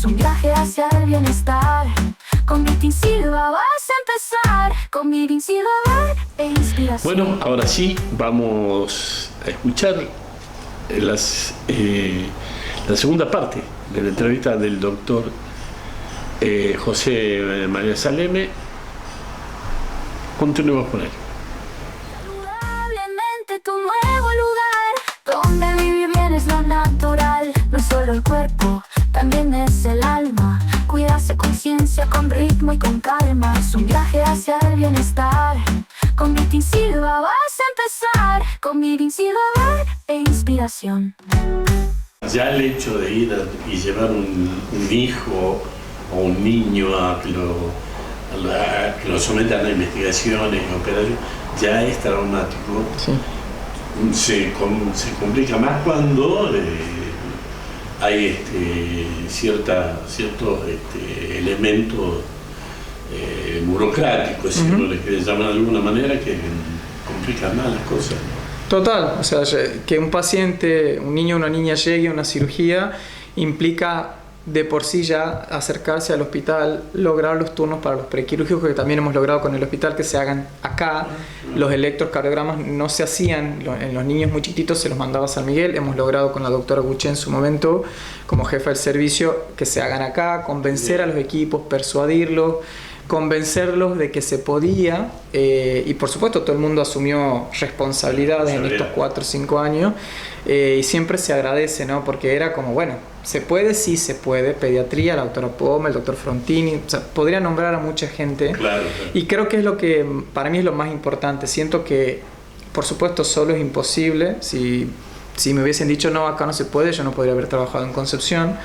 un viaje hacia el bienestar. Con Vitín Silva vas a empezar, con Vitín Silva e inspiración. Bueno, ahora sí, vamos a escuchar la segunda parte de la entrevista del doctor José María Saleme. Continuemos con él. Saludablemente tu nuevo lugar, donde vivir bien es lo natural. No es solo el cuerpo, también es el alma. Cuidarse con ciencia, con ritmo y con calma. Es un viaje hacia el bienestar. Con Vitín Silva vas a empezar, con Vitín Silva e inspiración. Ya el hecho de ir y llevar un hijo o un niño a que lo sometan a investigaciones, operaciones, ya es traumático. Sí. Se complica más cuando hay ciertos elementos burocráticos, si uno le quiere llamar de alguna manera, que complican más las cosas. Total, o sea, que un paciente, un niño o una niña llegue a una cirugía implica de por sí ya acercarse al hospital, lograr los turnos para los prequirúrgicos, que también hemos logrado con el hospital que se hagan acá. Los electrocardiogramas no se hacían, en los niños muy chiquitos se los mandaba a San Miguel. Hemos logrado con la doctora Guché en su momento, como jefa del servicio, que se hagan acá, convencer a los equipos, persuadirlos, convencerlos de que se podía, y por supuesto todo el mundo asumió responsabilidades en estos 4 o 5 años, y siempre se agradece, ¿no? Porque era como, bueno, se puede, sí se puede, pediatría, la doctora Poma, el doctor Frontini, o sea, podría nombrar a mucha gente, claro. Y creo que es lo que para mí es lo más importante. Siento que, por supuesto, solo es imposible. Si me hubiesen dicho no, acá no se puede, yo no podría haber trabajado en Concepción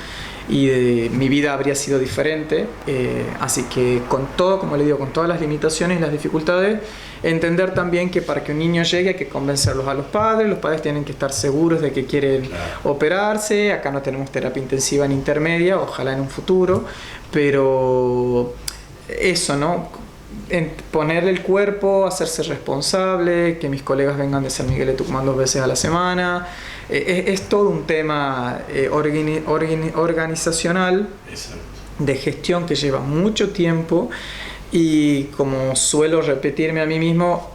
y mi vida habría sido diferente. Así que con todo, como le digo, con todas las limitaciones y las dificultades, entender también que para que un niño llegue hay que convencerlos a los padres tienen que estar seguros de que quieren operarse. Acá no tenemos terapia intensiva ni intermedia, ojalá en un futuro, pero eso, ¿no? Ponerle el cuerpo, hacerse responsable, que mis colegas vengan de San Miguel de Tucumán 2 veces a la semana. Es todo un tema organizacional. Exacto. De gestión que lleva mucho tiempo y, como suelo repetirme a mí mismo,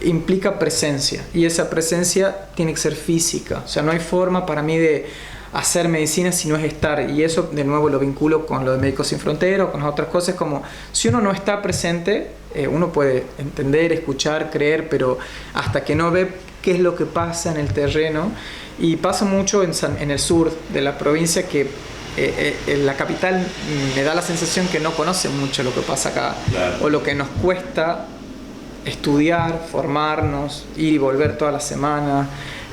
implica presencia, y esa presencia tiene que ser física. O sea, no hay forma para mí de hacer medicina si no es estar, y eso de nuevo lo vinculo con lo de Médicos Sin Fronteras o con las otras cosas. Como si uno no está presente, uno puede entender, escuchar, creer, pero hasta que no ve qué es lo que pasa en el terreno. Y pasa mucho en el sur de la provincia, que la capital me da la sensación que no conoce mucho lo que pasa acá, claro, o lo que nos cuesta estudiar, formarnos, ir y volver toda la semana,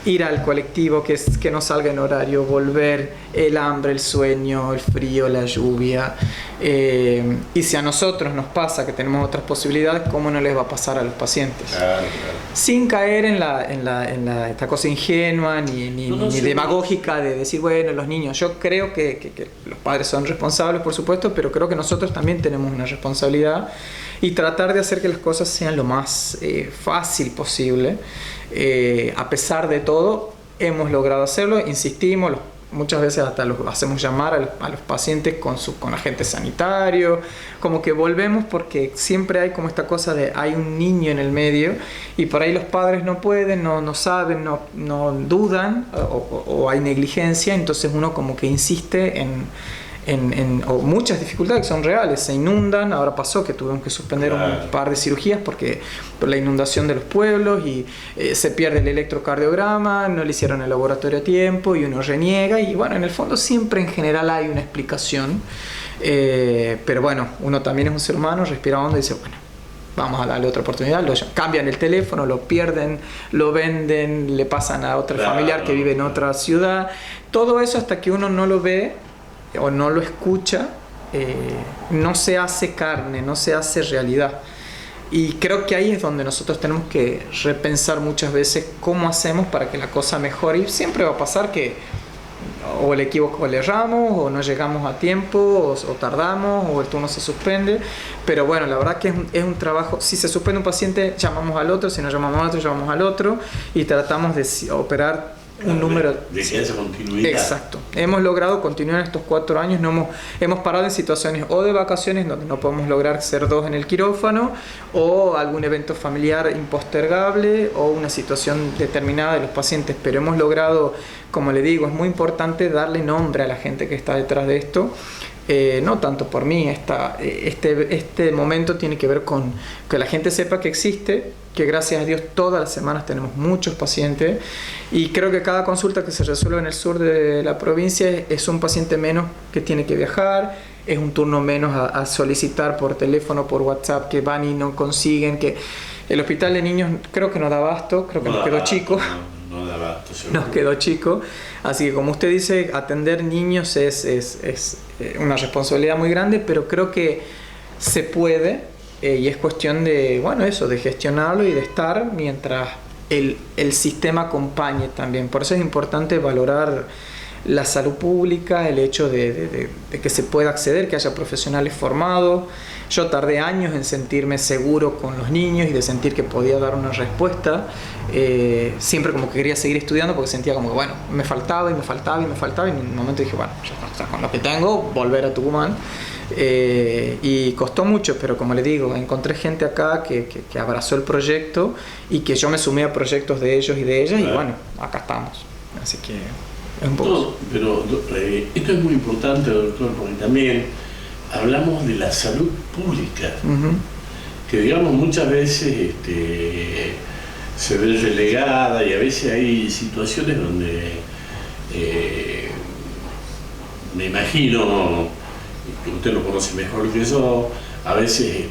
ir al colectivo, que no salga en horario, volver, el hambre, el sueño, el frío, la lluvia. Y si a nosotros nos pasa que tenemos otras posibilidades, ¿cómo no les va a pasar a los pacientes? Claro. Sin caer en esta cosa ingenua ni demagógica de decir, bueno, los niños. Yo creo que los padres son responsables, por supuesto, pero creo que nosotros también tenemos una responsabilidad, y tratar de hacer que las cosas sean lo más fácil posible. A pesar de todo, hemos logrado hacerlo, insistimos, muchas veces hasta los hacemos llamar a los pacientes con agentes sanitarios, como que volvemos, porque siempre hay como esta cosa de hay un niño en el medio, y por ahí los padres no pueden, no saben, no dudan, o hay negligencia. Entonces uno como que insiste o muchas dificultades que son reales, se inundan. Ahora pasó que tuvimos que suspender un par de cirugías por la inundación de los pueblos, y se pierde el electrocardiograma, no le hicieron el laboratorio a tiempo y uno reniega. Y bueno, en el fondo siempre en general hay una explicación, pero bueno, uno también es un ser humano, respira hondo y dice, bueno, vamos a darle otra oportunidad. Cambian el teléfono, lo pierden, lo venden, le pasan a otro familiar que vive en otra ciudad. Todo eso, hasta que uno no lo ve o no lo escucha, no se hace carne, no se hace realidad. Y creo que ahí es donde nosotros tenemos que repensar muchas veces cómo hacemos para que la cosa mejore. Y siempre va a pasar que o el equivoco le erramos, o no llegamos a tiempo, o tardamos, o el turno se suspende. Pero bueno, la verdad que es un trabajo. Si se suspende un paciente, llamamos al otro; si no llamamos al otro, llamamos al otro, y tratamos de operar un número... De que haya continuidad. Exacto. Hemos logrado continuar estos 4 años, no hemos parado en situaciones o de vacaciones donde no podemos lograr ser 2 en el quirófano, o algún evento familiar impostergable, o una situación determinada de los pacientes, pero hemos logrado, como le digo, es muy importante darle nombre a la gente que está detrás de esto. No tanto por mí, este momento tiene que ver con que la gente sepa que existe, que gracias a Dios todas las semanas tenemos muchos pacientes, y creo que cada consulta que se resuelve en el sur de la provincia es un paciente menos que tiene que viajar, es un turno menos a solicitar por teléfono, por WhatsApp, que van y no consiguen, que el hospital de niños creo que no da abasto, creo que nos quedó chico. No da abasto, seguro. Nos quedó chico, así que como usted dice, atender niños es una responsabilidad muy grande, pero creo que se puede, y es cuestión de, bueno, eso, de gestionarlo y de estar mientras el sistema acompañe también. Por eso es importante valorar la salud pública, el hecho de que se pueda acceder, que haya profesionales formados. Yo tardé años en sentirme seguro con los niños y de sentir que podía dar una respuesta. Siempre como que quería seguir estudiando porque sentía como que, bueno, me faltaba y me faltaba y me faltaba, y en un momento dije, bueno, ya está, con lo que tengo, volver a Tucumán. Y costó mucho, pero como le digo, encontré gente acá que abrazó el proyecto y que yo me sumé a proyectos de ellos y de ellas, y bueno, acá estamos. Así que es un poco... No, pero esto es muy importante, doctor, porque también hablamos de la salud pública, que digamos muchas veces se ve relegada, y a veces hay situaciones donde me imagino que usted lo conoce mejor que yo, a veces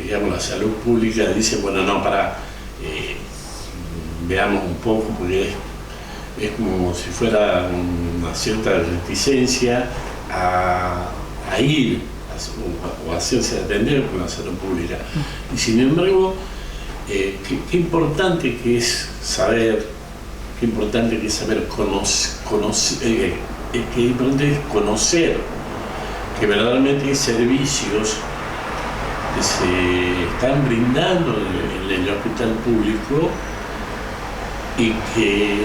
digamos la salud pública dice, bueno, no, veamos un poco, porque es como si fuera una cierta reticencia a ir o hacerse atender con la salud pública. Y sin embargo, qué importante que es saber, conocer que verdaderamente hay servicios que se están brindando en el hospital público, y que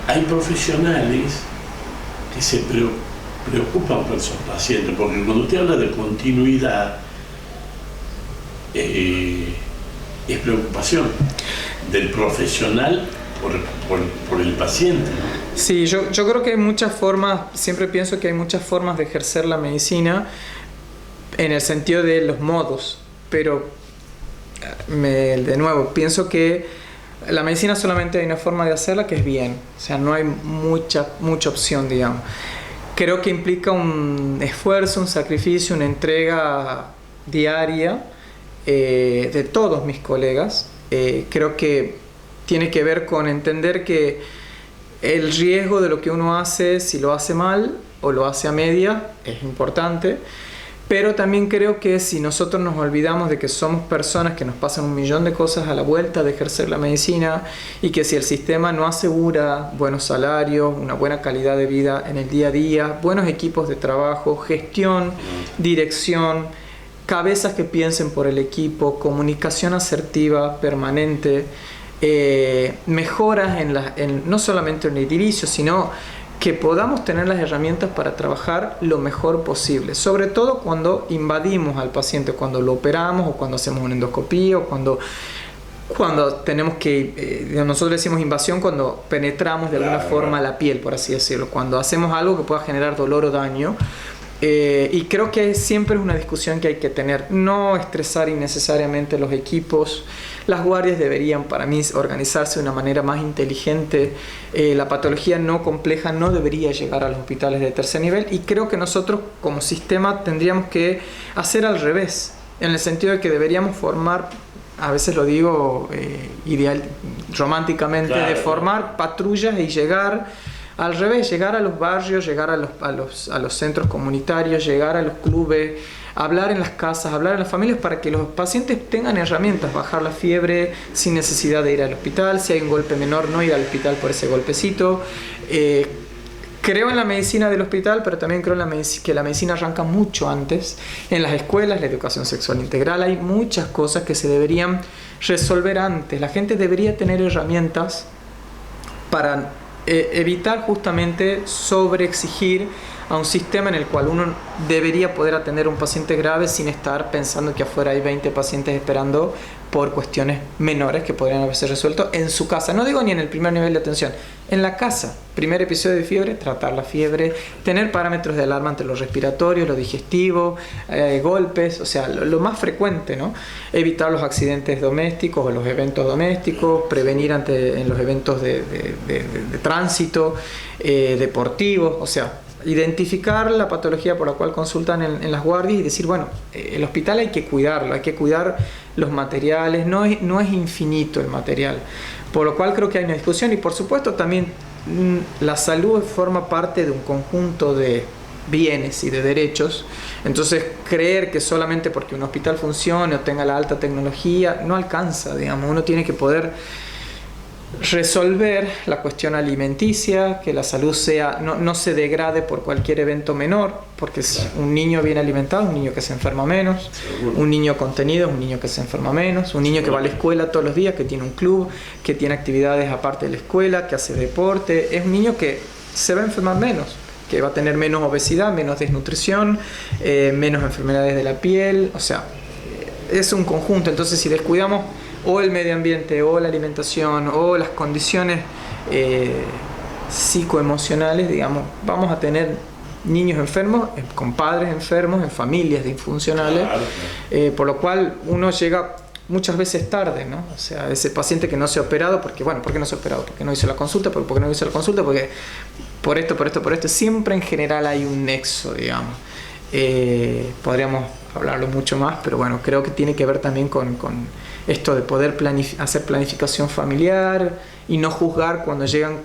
hay profesionales que se preocupan por esos pacientes, porque cuando usted habla de continuidad, es preocupación del profesional por el paciente, ¿no? Sí, yo creo que hay muchas formas, siempre pienso que hay muchas formas de ejercer la medicina en el sentido de los modos, pero de nuevo, pienso que la medicina solamente hay una forma de hacerla, que es bien, o sea, no hay mucha opción, digamos. Creo que implica un esfuerzo, un sacrificio, una entrega diaria de todos mis colegas. Creo que tiene que ver con entender que el riesgo de lo que uno hace, si lo hace mal o lo hace a media, es importante. Pero también creo que si nosotros nos olvidamos de que somos personas que nos pasan un millón de cosas a la vuelta de ejercer la medicina, y que si el sistema no asegura buenos salarios, una buena calidad de vida en el día a día, buenos equipos de trabajo, gestión, dirección, cabezas que piensen por el equipo, comunicación asertiva permanente, mejoras no solamente en el edilicio, sino que podamos tener las herramientas para trabajar lo mejor posible, sobre todo cuando invadimos al paciente, cuando lo operamos, o cuando hacemos una endoscopía, o cuando tenemos que, nosotros decimos invasión cuando penetramos de alguna forma la piel, por así decirlo, cuando hacemos algo que pueda generar dolor o daño. Y creo que siempre es una discusión que hay que tener, no estresar innecesariamente los equipos. Las guardias deberían, para mí, organizarse de una manera más inteligente. La patología no compleja no debería llegar a los hospitales de tercer nivel, y creo que nosotros como sistema tendríamos que hacer al revés, en el sentido de que deberíamos formar, a veces lo digo románticamente, claro, de formar patrullas y llegar al revés, llegar a los barrios, llegar a los centros comunitarios, llegar a los clubes, hablar en las casas, hablar en las familias, para que los pacientes tengan herramientas, bajar la fiebre sin necesidad de ir al hospital, si hay un golpe menor, no ir al hospital por ese golpecito. Creo en la medicina del hospital, pero también creo que la medicina arranca mucho antes. En las escuelas, la educación sexual integral, hay muchas cosas que se deberían resolver antes. La gente debería tener herramientas para evitar justamente sobreexigir a un sistema en el cual uno debería poder atender a un paciente grave sin estar pensando que afuera hay 20 pacientes esperando por cuestiones menores que podrían haberse resuelto en su casa. No digo ni en el primer nivel de atención, en la casa. Primer episodio de fiebre, tratar la fiebre, tener parámetros de alarma entre lo respiratorio, lo digestivo, golpes, o sea, lo más frecuente, ¿no? Evitar los accidentes domésticos o los eventos domésticos, prevenir en los eventos de tránsito, deportivos, o sea, identificar la patología por la cual consultan en las guardias y decir, bueno, el hospital hay que cuidarlo, hay que cuidar los materiales, no es infinito el material, por lo cual creo que hay una discusión y por supuesto también la salud forma parte de un conjunto de bienes y de derechos, entonces creer que solamente porque un hospital funcione o tenga la alta tecnología no alcanza, digamos, uno tiene que poder resolver la cuestión alimenticia, que la salud no se degrade por cualquier evento menor, porque un niño bien alimentado es un niño que se enferma menos, un niño contenido es un niño que se enferma menos, un niño que va a la escuela todos los días, que tiene un club, que tiene actividades aparte de la escuela, que hace deporte, es un niño que se va a enfermar menos, que va a tener menos obesidad, menos desnutrición, menos enfermedades de la piel, o sea, es un conjunto. Entonces si descuidamos o el medio ambiente, o la alimentación, o las condiciones psicoemocionales, digamos, vamos a tener niños enfermos, con padres enfermos, en familias disfuncionales, claro. Por lo cual uno llega muchas veces tarde, ¿no? O sea, ese paciente que no se ha operado, ¿por qué no se ha operado? Porque no hizo la consulta, porque no hizo la consulta, porque por esto, siempre en general hay un nexo, digamos. Podríamos hablarlo mucho más, pero bueno, creo que tiene que ver también con esto de poder hacer planificación familiar y no juzgar cuando llegan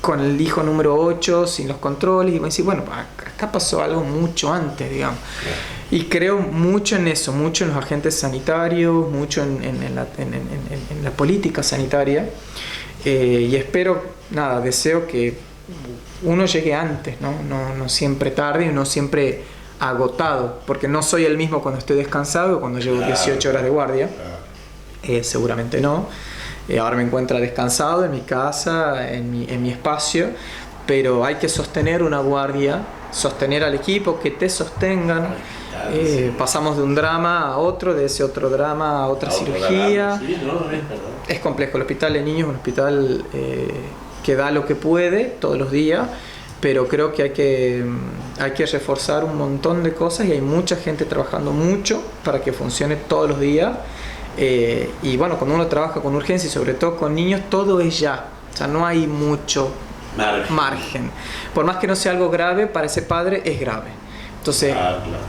con el hijo número 8 sin los controles y decir, bueno, acá pasó algo mucho antes, digamos. Y creo mucho en eso, mucho en los agentes sanitarios, mucho en la política sanitaria, y espero, deseo que uno llegue antes, no siempre tarde y no siempre agotado, porque no soy el mismo cuando estoy descansado que cuando llevo 18 horas de guardia, seguramente no. Ahora me encuentro descansado en mi casa, en mi espacio, pero hay que sostener una guardia, sostener al equipo, que te sostengan. Pasamos de un drama a otro, de ese otro drama a otra cirugía. Sí, es complejo. El hospital de niños es un hospital que da lo que puede todos los días, pero creo que hay que reforzar un montón de cosas y hay mucha gente trabajando mucho para que funcione todos los días. Y bueno, cuando uno trabaja con urgencia y sobre todo con niños, todo es ya, o sea, no hay mucho margen. Por más que no sea algo grave, para ese padre es grave. Entonces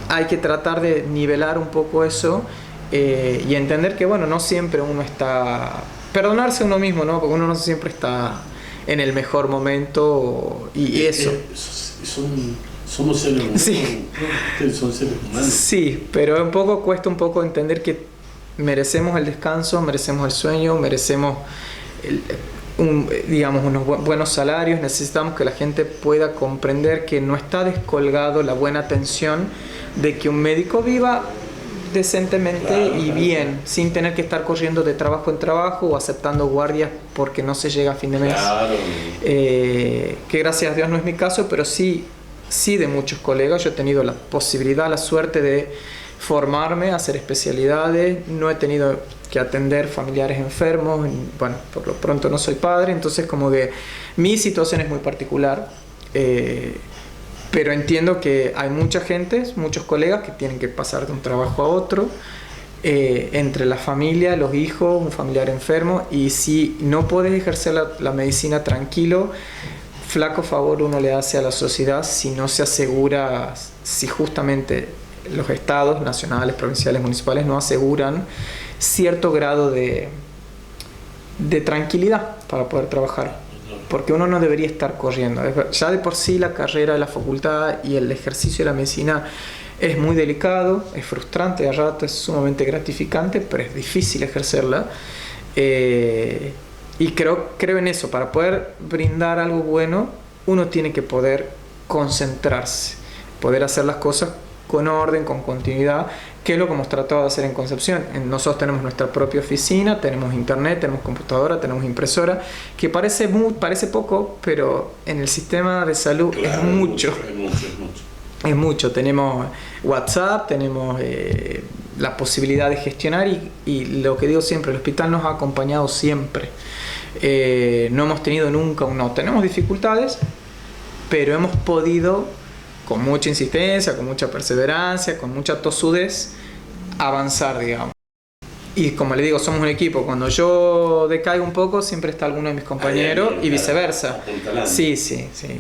hay que tratar de nivelar un poco eso, y entender que bueno, no siempre uno está, perdonarse a uno mismo, ¿no? Porque uno no siempre está en el mejor momento y eso. Somos seres humanos. Sí. Ustedes son seres humanos. Sí, pero cuesta un poco entender que merecemos el descanso, merecemos el sueño, merecemos unos buenos salarios. Necesitamos que la gente pueda comprender que no está descolgado la buena atención de que un médico viva decentemente y bien, sin tener que estar corriendo de trabajo en trabajo o aceptando guardias porque no se llega a fin de mes. Que gracias a Dios no es mi caso, pero sí de muchos colegas. Yo he tenido la posibilidad, la suerte de formarme, hacer especialidades, no he tenido que atender familiares enfermos, bueno, por lo pronto no soy padre, entonces como que mi situación es muy particular, pero entiendo que hay mucha gente, muchos colegas que tienen que pasar de un trabajo a otro, entre la familia, los hijos, un familiar enfermo, y si no puedes ejercer la medicina tranquilo, flaco favor uno le hace a la sociedad si no se asegura, si justamente los estados nacionales, provinciales, municipales no aseguran cierto grado de tranquilidad para poder trabajar, porque uno no debería estar corriendo. Ya de por sí la carrera de la facultad y el ejercicio de la medicina es muy delicado, es frustrante, a rato es sumamente gratificante, pero es difícil ejercerla, y creo en eso. Para poder brindar algo bueno, uno tiene que poder concentrarse, poder hacer las cosas con orden, con continuidad, que es lo que hemos tratado de hacer en Concepción. Nosotros tenemos nuestra propia oficina, tenemos internet, tenemos computadora, tenemos impresora, que parece poco, pero en el sistema de salud Claro, es mucho. Es mucho. Es mucho. Tenemos WhatsApp, tenemos la posibilidad de gestionar y lo que digo siempre, el hospital nos ha acompañado siempre. No hemos tenido nunca un no. Tenemos dificultades, pero hemos podido, con mucha insistencia, con mucha perseverancia, con mucha tosudez, avanzar, digamos. Y como le digo, somos un equipo. Cuando yo decaigo un poco, siempre está alguno de mis compañeros y viceversa. Sí.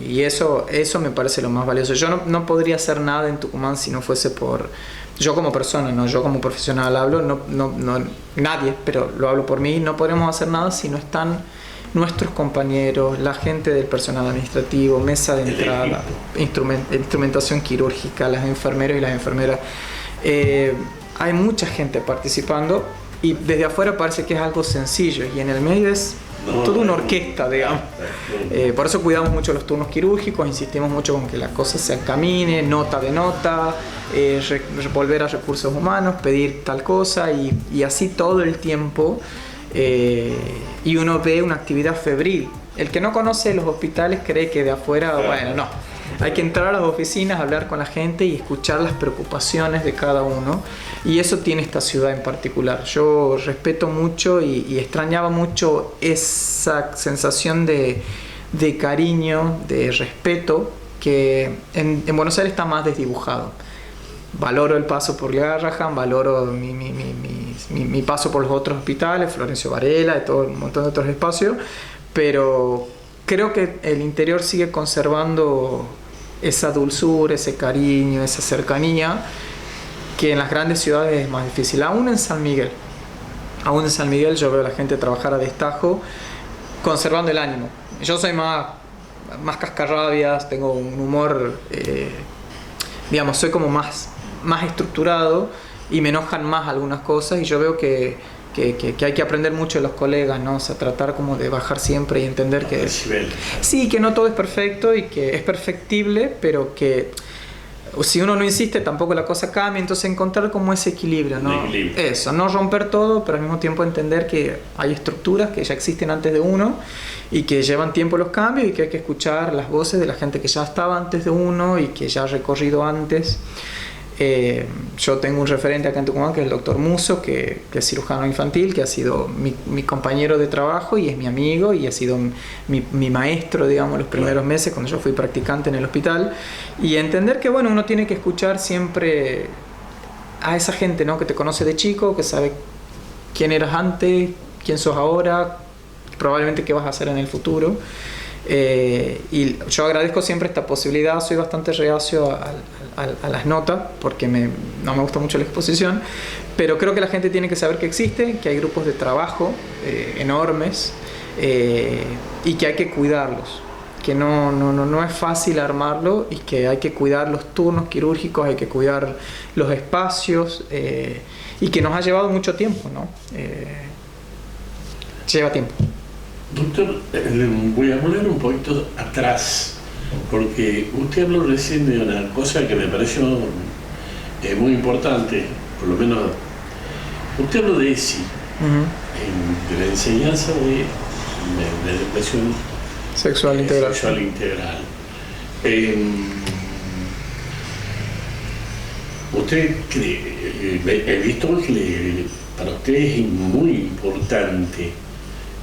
Y eso me parece lo más valioso. Yo no podría hacer nada en Tucumán si no fuese por... Yo como persona, no, yo como profesional hablo, no nadie, pero lo hablo por mí, no podremos hacer nada si no están nuestros compañeros, la gente del personal administrativo, mesa de entrada, instrumentación quirúrgica, las enfermeros y las enfermeras. Hay mucha gente participando y desde afuera parece que es algo sencillo y en el medio es toda una orquesta, digamos. Por eso cuidamos mucho los turnos quirúrgicos, insistimos mucho con que las cosas se encaminen, nota de nota, volver a recursos humanos, pedir tal cosa y así todo el tiempo. Y uno ve una actividad febril. El que no conoce los hospitales cree que de afuera, bueno, no. Hay que entrar a las oficinas, hablar con la gente y escuchar las preocupaciones de cada uno. Y eso tiene esta ciudad en particular. Yo respeto mucho y extrañaba mucho esa sensación de cariño, de respeto, que en Buenos Aires está más desdibujado. Valoro el paso por Garrahan, valoro mi paso por los otros hospitales, Florencio Varela, de todo un montón de otros espacios, pero creo que el interior sigue conservando esa dulzura, ese cariño, esa cercanía, que en las grandes ciudades es más difícil. Aún en San Miguel yo veo a la gente trabajar a destajo, conservando el ánimo. Yo soy más cascarrabias, tengo un humor, digamos, soy como más estructurado y me enojan más algunas cosas y yo veo que hay que aprender mucho de los colegas, ¿no? O sea, tratar como de bajar siempre y entender que sí, que no todo es perfecto y que es perfectible, pero que si uno no insiste tampoco la cosa cambia, entonces encontrar como ese equilibrio, ¿no? Eso, no romper todo, pero al mismo tiempo entender que hay estructuras que ya existen antes de uno y que llevan tiempo los cambios y que hay que escuchar las voces de la gente que ya estaba antes de uno y que ya ha recorrido antes. Yo tengo un referente acá en Tucumán que es el doctor Musso, que es cirujano infantil, que ha sido mi compañero de trabajo y es mi amigo y ha sido mi maestro, digamos, los primeros meses cuando yo fui practicante en el hospital, y entender que, bueno, uno tiene que escuchar siempre a esa gente, ¿no? Que te conoce de chico, que sabe quién eras antes, quién sos ahora, probablemente qué vas a hacer en el futuro. Y yo agradezco siempre esta posibilidad. Soy bastante reacio a las notas porque no me gusta mucho la exposición, pero creo que la gente tiene que saber que existe, que hay grupos de trabajo enormes y que hay que cuidarlos, que no es fácil armarlo y que hay que cuidar los turnos quirúrgicos, hay que cuidar los espacios y que nos ha llevado mucho tiempo, ¿no? Lleva tiempo. Doctor, voy a volver un poquito atrás, porque usted habló recién de una cosa que me pareció muy importante, por lo menos, usted habló de ESI, de la enseñanza de educación sexual integral. Usted cree, he visto que para usted es muy importante.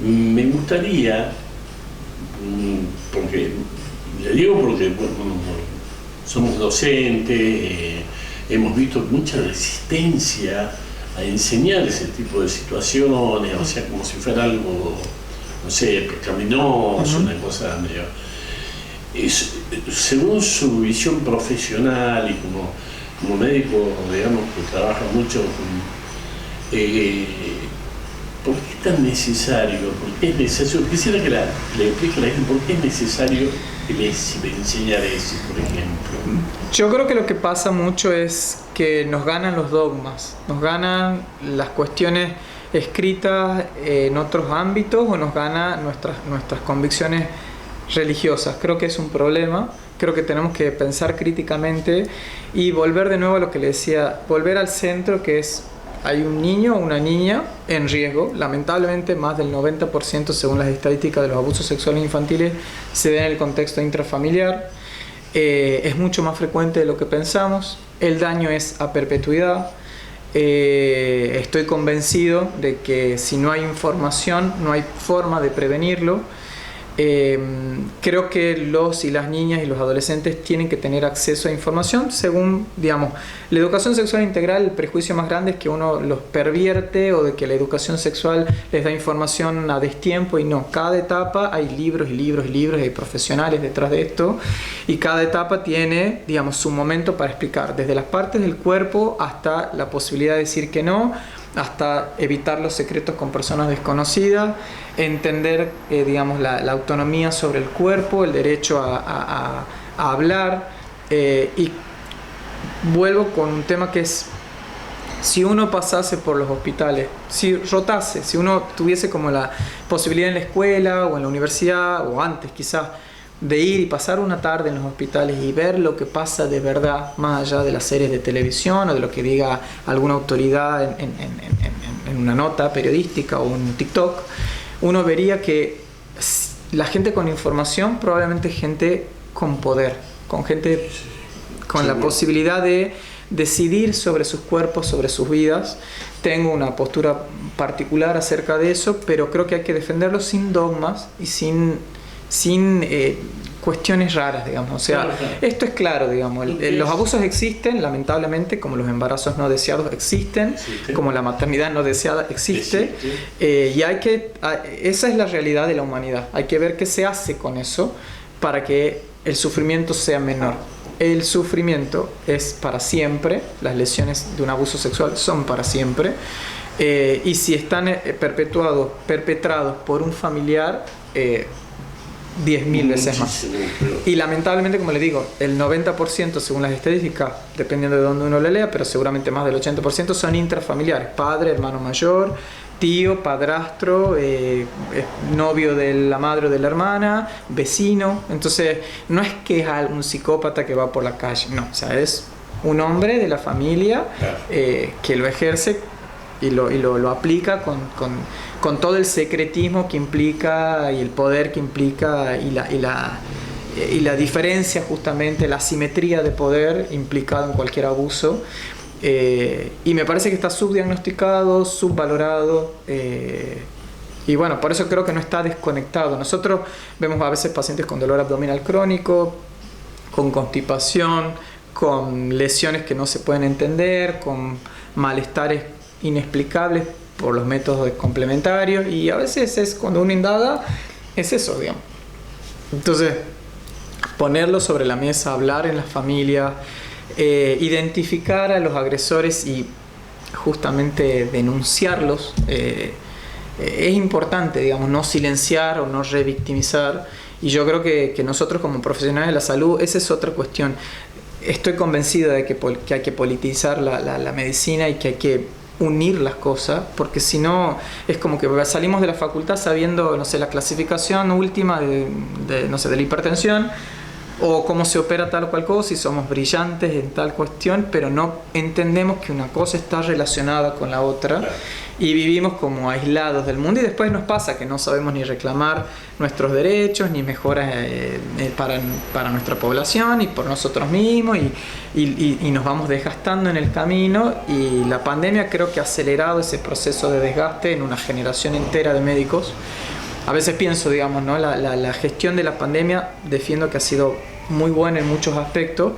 Me gustaría, porque bueno, somos docentes, hemos visto mucha resistencia a enseñar ese tipo de situaciones, o sea, como si fuera algo, no sé, pecaminoso, una cosa medio... según su visión profesional y como médico, digamos, que trabaja mucho con... ¿por qué es tan necesario? ¿Por qué es necesario? Quisiera que le explique a la gente por qué es necesario enseñar eso, por ejemplo. Yo creo que lo que pasa mucho es que nos ganan los dogmas, nos ganan las cuestiones escritas en otros ámbitos o nos ganan nuestras convicciones religiosas. Creo que es un problema Creo que tenemos que pensar críticamente y volver de nuevo a lo que le decía, volver al centro, que es, hay un niño o una niña en riesgo. Lamentablemente más del 90% según las estadísticas de los abusos sexuales infantiles se ven en el contexto intrafamiliar. Es mucho más frecuente de lo que pensamos. El daño es a perpetuidad. Estoy convencido de que si no hay información no hay forma de prevenirlo. Creo que los y las niñas y los adolescentes tienen que tener acceso a información según, digamos, la educación sexual integral. El prejuicio más grande es que uno los pervierte o de que la educación sexual les da información a destiempo, y no, cada etapa hay libros y libros y libros, y hay profesionales detrás de esto, y cada etapa tiene, digamos, su momento para explicar, desde las partes del cuerpo hasta la posibilidad de decir que no, hasta evitar los secretos con personas desconocidas, entender digamos, la autonomía sobre el cuerpo, el derecho a hablar. Y vuelvo con un tema que es, si uno pasase por los hospitales, si rotase, si uno tuviese como la posibilidad en la escuela o en la universidad, o antes quizás, de ir y pasar una tarde en los hospitales y ver lo que pasa de verdad, más allá de las series de televisión o de lo que diga alguna autoridad en una nota periodística o en TikTok, uno vería que la gente con información, probablemente gente con poder, con gente con la posibilidad de decidir sobre sus cuerpos, sobre sus vidas. Tengo una postura particular acerca de eso, pero creo que hay que defenderlo sin dogmas y sin cuestiones raras, digamos. O sea, claro. Esto es claro, digamos. Los abusos existen, lamentablemente, como los embarazos no deseados existen, como la maternidad no deseada existe. Y esa es la realidad de la humanidad. Hay que ver qué se hace con eso para que el sufrimiento sea menor. El sufrimiento es para siempre, las lesiones de un abuso sexual son para siempre. Y si están perpetrados por un familiar, 10.000 veces más. Y lamentablemente, como les digo, el 90% según las estadísticas, dependiendo de dónde uno le lea, pero seguramente más del 80% son intrafamiliares: padre, hermano mayor, tío, padrastro, novio de la madre o de la hermana, vecino. Entonces no es que es un psicópata que va por la calle, no, o sea, es un hombre de la familia que lo ejerce y lo aplica con todo el secretismo que implica y el poder que implica y la diferencia, justamente la asimetría de poder implicada en cualquier abuso. Y me parece que está subdiagnosticado, subvalorado, y bueno, por eso creo que no está desconectado. Nosotros vemos a veces pacientes con dolor abdominal crónico, con constipación, con lesiones que no se pueden entender, con malestares inexplicables por los métodos complementarios, y a veces es cuando uno indaga, es eso, digamos. Entonces, ponerlo sobre la mesa, hablar en la familia, identificar a los agresores y justamente denunciarlos, es importante, digamos, no silenciar o no revictimizar. Y yo creo que nosotros como profesionales de la salud, esa es otra cuestión. Estoy convencido de que hay que politizar la medicina y que hay que unir las cosas, porque si no es como que salimos de la facultad sabiendo, no sé, la clasificación última de la hipertensión o cómo se opera tal o cual cosa, y somos brillantes en tal cuestión, pero no entendemos que una cosa está relacionada con la otra, y vivimos como aislados del mundo, y después nos pasa que no sabemos ni reclamar nuestros derechos ni mejoras para nuestra población y por nosotros mismos, y nos vamos desgastando en el camino. Y la pandemia creo que ha acelerado ese proceso de desgaste en una generación entera de médicos. A veces pienso, digamos, ¿no? La gestión de la pandemia defiendo que ha sido muy buena en muchos aspectos,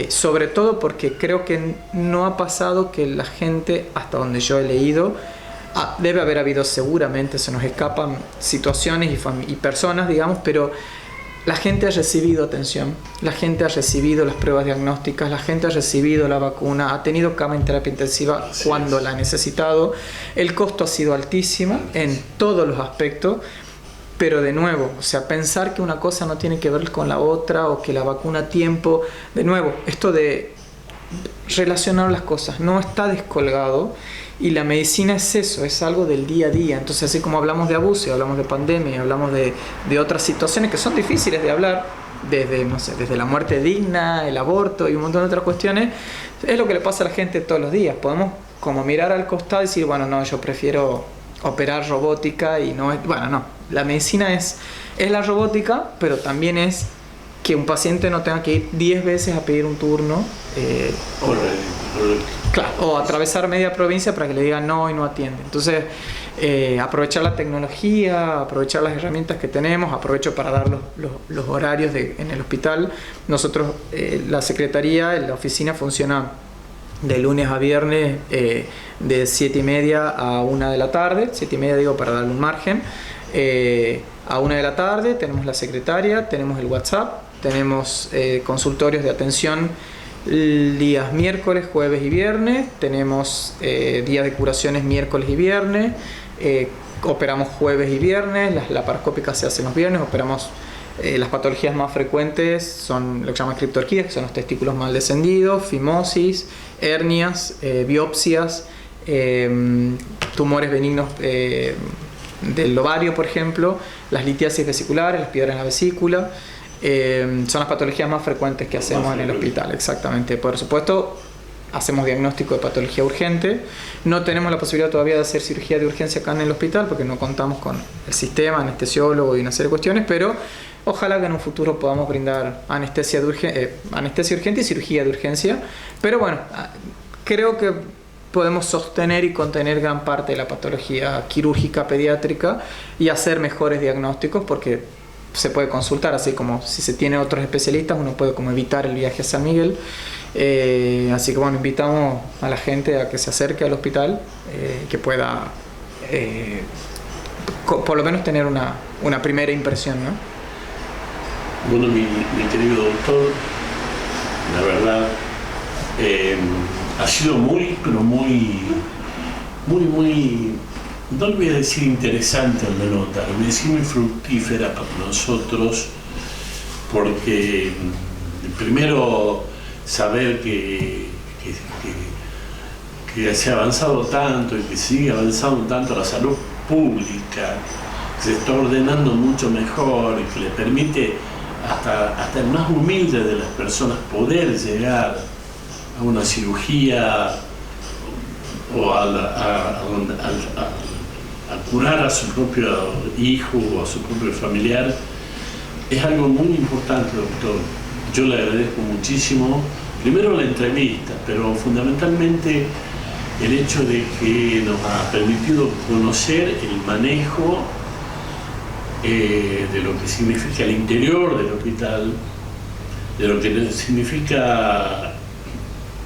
sobre todo porque creo que no ha pasado que la gente, hasta donde yo he leído, debe haber habido, seguramente se nos escapan situaciones y personas, digamos, pero la gente ha recibido atención, la gente ha recibido las pruebas diagnósticas, la gente ha recibido la vacuna, ha tenido cama en terapia intensiva cuando la ha necesitado. El costo ha sido altísimo en todos los aspectos, pero de nuevo, o sea, pensar que una cosa no tiene que ver con la otra, o que la vacuna a tiempo, de nuevo, esto de relacionar las cosas no está descolgado. Y la medicina es eso, es algo del día a día. Entonces, así como hablamos de abuso, y hablamos de pandemia, y hablamos de otras situaciones que son difíciles de hablar, desde, no sé, desde la muerte digna, el aborto y un montón de otras cuestiones, es lo que le pasa a la gente todos los días. Podemos como mirar al costado y decir, bueno, no, yo prefiero operar robótica y no es... Bueno, no, la medicina es la robótica, pero también es que un paciente no tenga que ir 10 veces a pedir un turno. Claro, o atravesar media provincia para que le digan no y no atiende. Entonces, aprovechar la tecnología, aprovechar las herramientas que tenemos, aprovecho para dar los horarios en el hospital. Nosotros, la secretaría, la oficina funciona de lunes a viernes de 7:30 a 1 de la tarde, 7:30 digo para darle un margen. A 1 de la tarde tenemos la secretaria, tenemos el WhatsApp, tenemos consultorios de atención días miércoles, jueves y viernes, tenemos días de curaciones miércoles y viernes, operamos jueves y viernes, las laparoscópicas se hacen los viernes, operamos las patologías más frecuentes son lo que se llama criptorquías, que son los testículos mal descendidos, fimosis, hernias, biopsias, tumores benignos del ovario, por ejemplo, las litiasis vesiculares, las piedras en la vesícula. Son las patologías más frecuentes que hacemos en el hospital, exactamente. Por supuesto, hacemos diagnóstico de patología urgente. No tenemos la posibilidad todavía de hacer cirugía de urgencia acá en el hospital porque no contamos con el sistema, anestesiólogo y una serie de cuestiones, pero ojalá que en un futuro podamos brindar anestesia urgente y cirugía de urgencia. Pero bueno, creo que podemos sostener y contener gran parte de la patología quirúrgica pediátrica y hacer mejores diagnósticos porque se puede consultar, así como si se tiene otros especialistas, uno puede como evitar el viaje a San Miguel. Así que bueno, invitamos a la gente a que se acerque al hospital, que pueda por lo menos tener una primera impresión, ¿no? Bueno, mi querido doctor, la verdad, ha sido muy, pero muy, no le voy a decir interesante la nota, le voy a decir muy fructífera para nosotros, porque primero saber que se ha avanzado tanto y que sigue avanzando tanto la salud pública, que se está ordenando mucho mejor y que le permite hasta el más humilde de las personas poder llegar a una cirugía o a curar a su propio hijo o a su propio familiar, es algo muy importante, doctor. Yo le agradezco muchísimo, primero la entrevista, pero fundamentalmente el hecho de que nos ha permitido conocer el manejo de lo que significa el interior del hospital, de lo que significa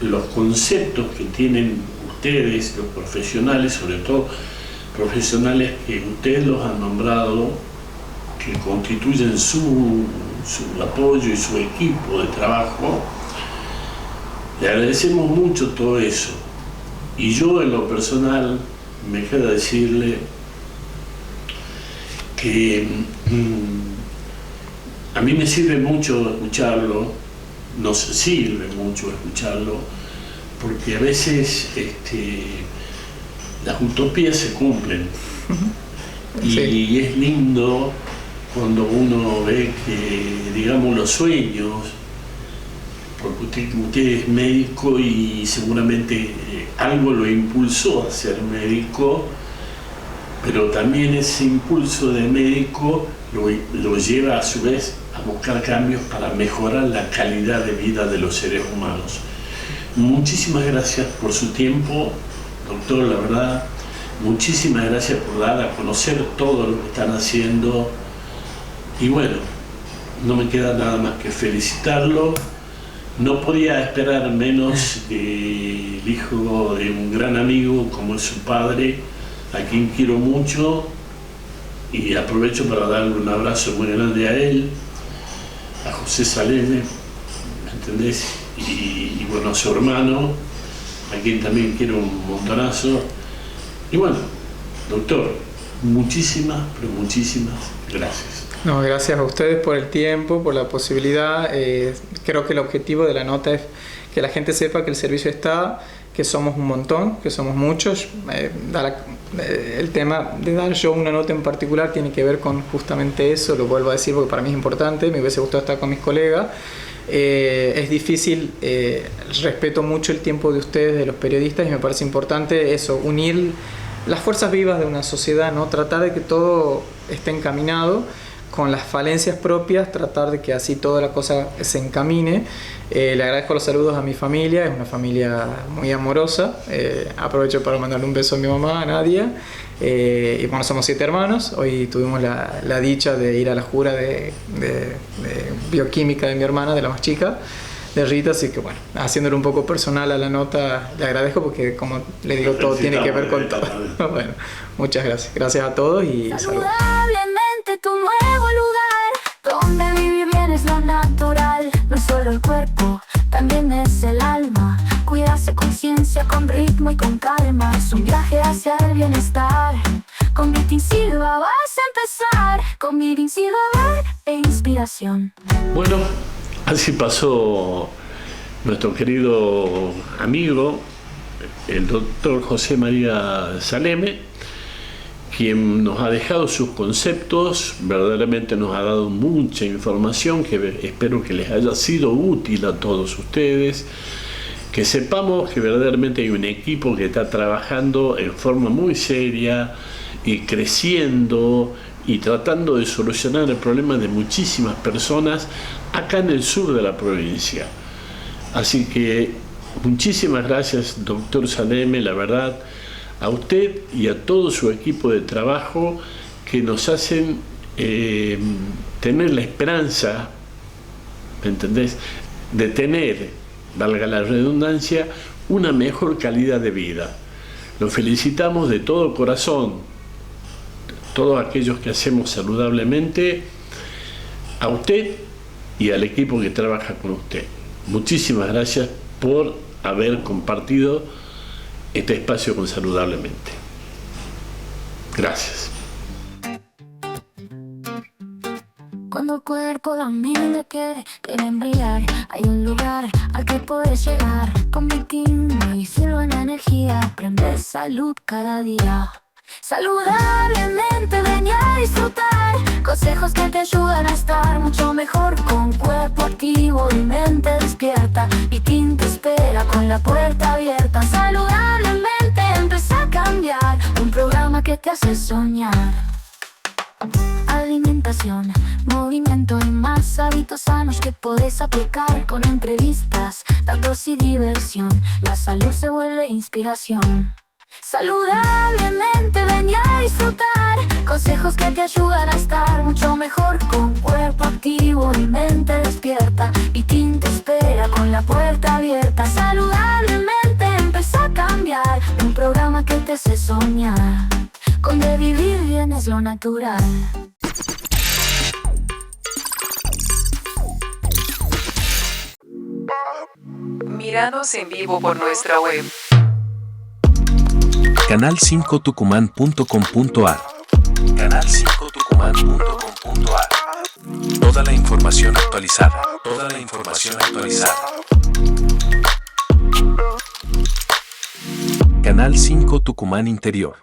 los conceptos que tienen ustedes, los profesionales, sobre todo profesionales que ustedes los han nombrado, que constituyen su apoyo y su equipo de trabajo. Le agradecemos mucho todo eso. Y yo en lo personal me queda decirle que a mí me sirve mucho escucharlo, nos sirve mucho escucharlo, porque a veces las utopías se cumplen. Sí. Y es lindo cuando uno ve que, digamos, los sueños, porque usted es médico y seguramente algo lo impulsó a ser médico, pero también ese impulso de médico lo lleva a su vez a buscar cambios para mejorar la calidad de vida de los seres humanos. Muchísimas gracias por su tiempo, doctor, la verdad. Muchísimas gracias por dar a conocer todo lo que están haciendo. Y bueno, no me queda nada más que felicitarlo. No podía esperar menos que el hijo de un gran amigo como es su padre, a quien quiero mucho, y aprovecho para darle un abrazo muy grande a él, a José Saleme, ¿me entendés? Y bueno, a su hermano, a quien también quiero un montonazo. Y bueno, doctor, muchísimas, pero muchísimas gracias. No, gracias a ustedes por el tiempo, por la posibilidad. Creo que el objetivo de la nota es que la gente sepa que el servicio está, que somos un montón, que somos muchos. el tema de dar yo una nota en particular tiene que ver con justamente eso, lo vuelvo a decir porque para mí es importante, me hubiese gustado estar con mis colegas. Es difícil, respeto mucho el tiempo de ustedes, de los periodistas, y me parece importante eso, unir las fuerzas vivas de una sociedad, ¿no? Tratar de que todo esté encaminado con las falencias propias, tratar de que así toda la cosa se encamine. Le agradezco los saludos a mi familia, es una familia muy amorosa. Aprovecho para mandarle un beso a mi mamá, a Nadia. Y bueno, somos 7 hermanos. Hoy tuvimos la dicha de ir a la jura de bioquímica de mi hermana, de la más chica, de Rita, así que bueno, haciéndolo un poco personal a la nota, le agradezco porque, como le digo, todo tiene que ver con todo. Bueno, muchas gracias. Gracias a todos y saludos. Saludablemente tu nuevo lugar, donde vivir bien es lo natural. No es solo el cuerpo, también es el alma. Cuidarse con ciencia, con ritmo y con calma. Es un viaje hacia el bienestar. Con Meeting Silva vas a empezar. Con Meeting Silva e inspiración. Bueno, así pasó nuestro querido amigo, el doctor José María Saleme, quien nos ha dejado sus conceptos, verdaderamente nos ha dado mucha información que espero que les haya sido útil a todos ustedes, que sepamos que verdaderamente hay un equipo que está trabajando en forma muy seria y creciendo y tratando de solucionar el problema de muchísimas personas acá en el sur de la provincia. Así que muchísimas gracias, doctor Saleme, la verdad, a usted y a todo su equipo de trabajo que nos hacen tener la esperanza, ¿me entendés?, de tener, valga la redundancia, una mejor calidad de vida. Lo felicitamos de todo corazón, todos aquellos que hacemos saludablemente, a usted y al equipo que trabaja con usted. Muchísimas gracias por haber compartido este espacio con Saludablemente. Gracias. Cuando el cuerpo, la mente quieren brillar, hay un lugar al que puedes llegar. Con Meeting y Silva en energía, aprende salud cada día. Saludablemente ven a disfrutar consejos que te ayudan a estar mucho mejor. Con cuerpo activo y mente despierta, Meeting te espera con la puerta abierta. Saludablemente empieza a cambiar, un programa que te hace soñar. Alimentación, movimiento y más hábitos sanos que puedes aplicar. Con entrevistas, datos y diversión, la salud se vuelve inspiración. Saludablemente ven a disfrutar consejos que te ayudan a estar mucho mejor. Con cuerpo activo y mente despierta, Meeting te espera con la puerta abierta. Saludablemente empieza a cambiar, un programa que te hace soñar. Con de vivir bien es lo natural. Míranos en vivo por nuestra web. Canal5tucumán.com.ar. Canal5tucumán.com.ar. Toda la información actualizada. Toda la información actualizada. Canal 5 Tucumán Interior.